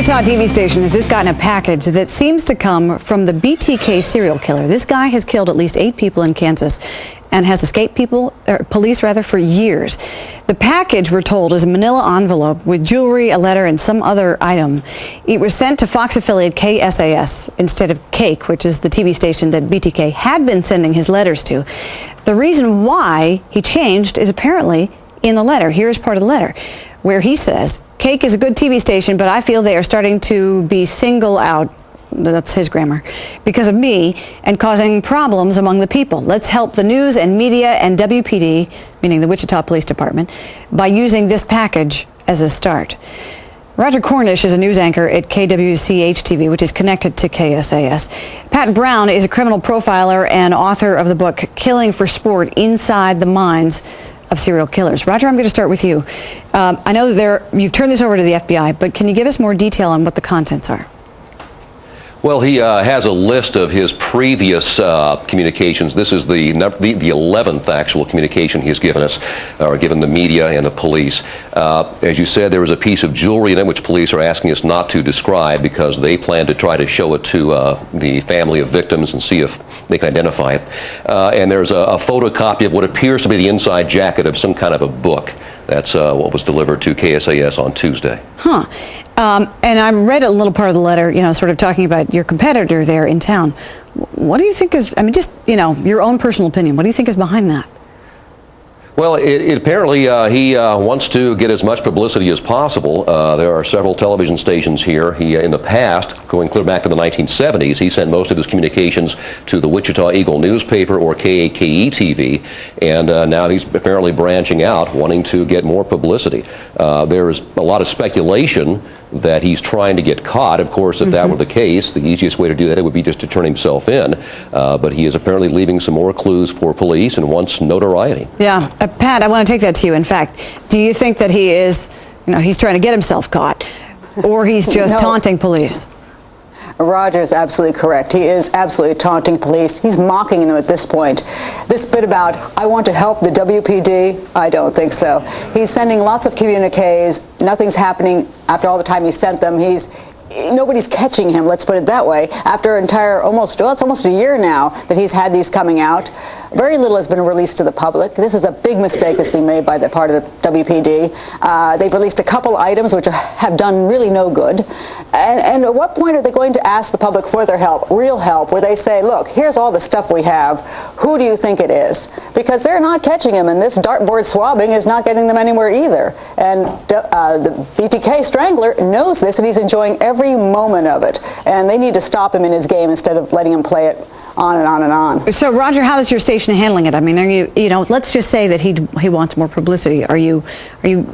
Wichita TV station has just gotten a package that seems to come from the BTK serial killer. This guy has killed at least 8 people in Kansas and has escaped police for years. The package, we're told, is a manila envelope with jewelry, a letter, and some other item. It was sent to Fox affiliate KSAS instead of Cake, which is the TV station that BTK had been sending his letters to. The reason why he changed is apparently in the letter. Here's part of the letter, where he says, Cake is a good TV station, but I feel they are starting to be single out, that's his grammar, because of me and causing problems among the people. Let's help the news and media and WPD, meaning the Wichita Police Department, by using this package as a start. Roger Cornish is a news anchor at KWCH-TV, which is connected to KSAS. Pat Brown is a criminal profiler and author of the book Killing for Sport: Inside the Minds of Serial Killers. Roger, I'm going to start with you. I know that you've turned this over to the FBI, but can you give us more detail on what the contents are? Well, he has a list of his previous communications. This is the 11th actual communication he's given us, or given the media and the police. As you said, there was a piece of jewelry in it which police are asking us not to describe because they plan to try to show it to the family of victims and see if they can identify it. And there's a photocopy of what appears to be the inside jacket of some kind of a book. That's what was delivered to KSAS on Tuesday. Huh. And I read a little part of the letter, sort of talking about your competitor there in town. What do you think is, just, your own personal opinion, what do you think is behind that? Well, apparently he wants to get as much publicity as possible. There are several television stations here. He, in the past, going clear back to the 1970s, he sent most of his communications to the Wichita Eagle newspaper or KAKE-TV, and now he's apparently branching out, wanting to get more publicity. There is a lot of speculation that he's trying to get caught. Of course, if that were the case, the easiest way to do that would be just to turn himself in. But he is apparently leaving some more clues for police and wants notoriety. Yeah. Pat, I want to take that to you. In fact, do you think that he is, he's trying to get himself caught, or he's just taunting police? Roger is absolutely correct. He is absolutely taunting police. He's mocking them at this point. This bit about, I want to help the WPD, I don't think so. He's sending lots of communiques. Nothing's happening after all the time he sent them. Nobody's catching him, let's put it that way. After it's almost a year now that he's had these coming out. Very little has been released to the public. This is a big mistake that's being made by the part of the WPD. They've released a couple items which have done really no good. And at what point are they going to ask the public for their help, real help, where they say, look, here's all the stuff we have. Who do you think it is? Because they're not catching him, and this dartboard swabbing is not getting them anywhere either. And the BTK Strangler knows this, and he's enjoying every moment of it. And they need to stop him in his game instead of letting him play it on and on and on. So, Roger, how is your station handling it? I mean, are you, let's just say that he wants more publicity. Are you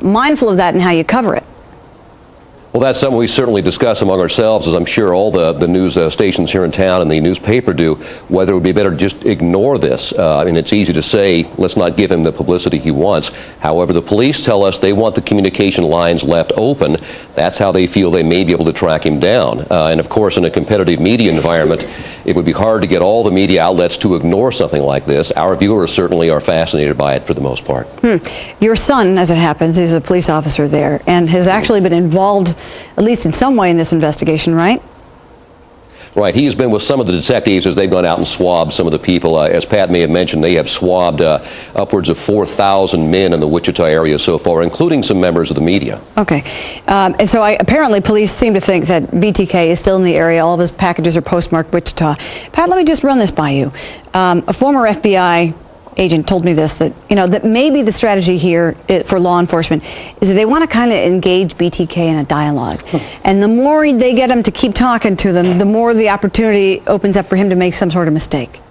mindful of that and how you cover it? Well, that's something we certainly discuss among ourselves, as I'm sure all the news stations here in town and the newspaper do, whether it would be better to just ignore this. I mean, it's easy to say, let's not give him the publicity he wants. However, the police tell us they want the communication lines left open. That's how they feel they may be able to track him down. And of course, in a competitive media environment, it would be hard to get all the media outlets to ignore something like this. Our viewers certainly are fascinated by it for the most part. Your son, as it happens, is a police officer there and has actually been involved, at least in some way, in this investigation, right? Right. He has been with some of the detectives as they've gone out and swabbed some of the people. As Pat may have mentioned, they have swabbed upwards of 4,000 men in the Wichita area so far, including some members of the media. Okay. And so apparently police seem to think that BTK is still in the area. All of his packages are postmarked Wichita. Pat, let me just run this by you. A former FBI agent told me this, that maybe the strategy here for law enforcement is that they want to kind of engage BTK in a dialogue. And the more they get him to keep talking to them, the more the opportunity opens up for him to make some sort of mistake.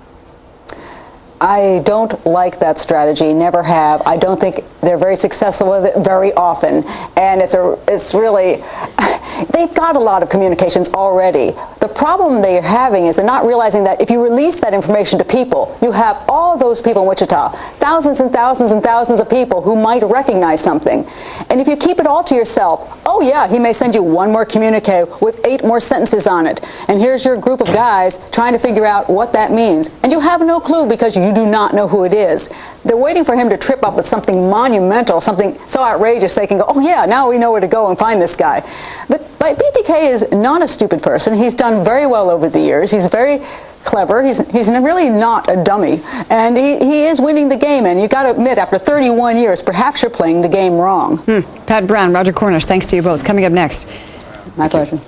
I don't like that strategy, never have. I don't think they're very successful with it very often. And it's really, they've got a lot of communications already. The problem they're having is they're not realizing that if you release that information to people, you have all those people in Wichita, thousands and thousands and thousands of people who might recognize something. And if you keep it all to yourself, oh yeah, he may send you one more communique with 8 more sentences on it. And here's your group of guys trying to figure out what that means. And you have no clue because you do not know who it is. They're waiting for him to trip up with something monumental, something so outrageous they can go, oh yeah, now we know where to go and find this guy. But BTK is not a stupid person. He's done very well over the years. He's very clever. He's really not a dummy. And he is winning the game. And you've got to admit, after 31 years, perhaps you're playing the game wrong. Pat Brown, Roger Cornish, thanks to you both. Coming up next. My pleasure.